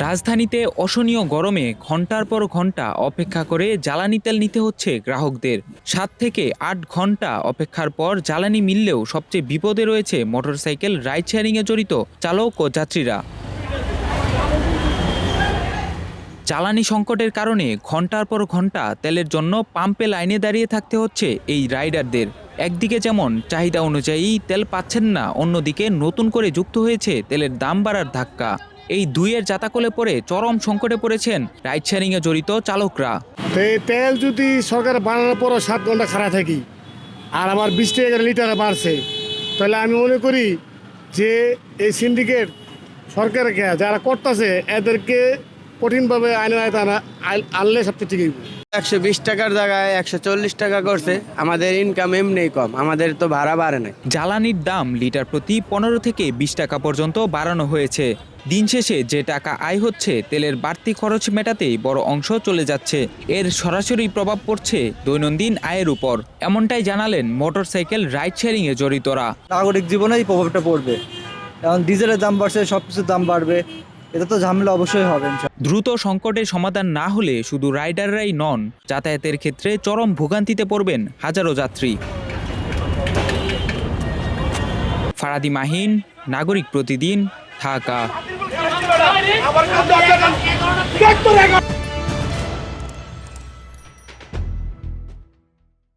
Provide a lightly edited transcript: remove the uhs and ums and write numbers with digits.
রাজধানীতে অসহনীয় গরমে ঘন্টার পর ঘন্টা অপেক্ষা করে জ্বালানি তেল নিতে হচ্ছে গ্রাহকদের। 7 থেকে 8 ঘন্টা অপেক্ষার পর জ্বালানি মিললেও সবচেয়ে বিপদে রয়েছে মোটরসাইকেল রাইড শেয়ারিংয়ে জড়িত চালক ও যাত্রীরা। জ্বালানি সংকটের কারণে ঘন্টার পর ঘন্টা তেলের জন্য পাম্পে লাইনে দাঁড়িয়ে থাকতে হচ্ছে এই রাইডারদের। একদিকে যেমন চাহিদা অনুযায়ী তেল পাচ্ছেন না, অন্যদিকে নতুন করে যুক্ত হয়েছে তেলের দাম বাড়ার ধাক্কা। এই দুইয়ের জাতাকলে পড়ে চরম সংকটে পড়েছেন রাইড শেয়ারিংয়ে জড়িত চালকরা। তেল যদি সরকার বাড়ানোর পরও 7 ঘন্টা খারাপ থাকি আর আমার 20 টাকা লিটারে বাড়ছে, তাহলে আমি মনে করি যে এই সিন্ডিকেট সরকারকে যারা করতেছে এদেরকে কঠিনভাবে আনলে সবচেয়ে ঠিক হইব। 120 টাকার জায়গায় 140 টাকা করছে। আমাদের ইনকাম এমনি কম, আমাদের তো ভাড়া বাড়ে নাই। জ্বালানির দাম লিটার প্রতি 15 থেকে 20 টাকা পর্যন্ত বাড়ানো হয়েছে। দিন শেষে যে টাকা আয় হচ্ছে তেলের বাড়তি খরচ মেটাতেই বড় অংশ চলে যাচ্ছে। এর সরাসরি প্রভাব পড়ছে দৈনন্দিন আয়ের উপর, এমনটাই জানালেন মোটরসাইকেল রাইড শেয়ারিংয়ে জড়িতরা। নাগরিক জীবনেই প্রভাবটা পড়বে, কারণ ডিজেলের দাম বাড়ছে, সব কিছুর দাম বাড়বে, এটা তো ঝামেলা অবশ্যই হবে। দ্রুত সংকটের সমাধান না হলে শুধু রাইডাররাই নন, যাতায়াতের ক্ষেত্রে চরম ভোগান্তিতে পড়বেন হাজারো যাত্রী। ফারাদি মাহিন, নাগরিক প্রতিদিন, ঢাকা।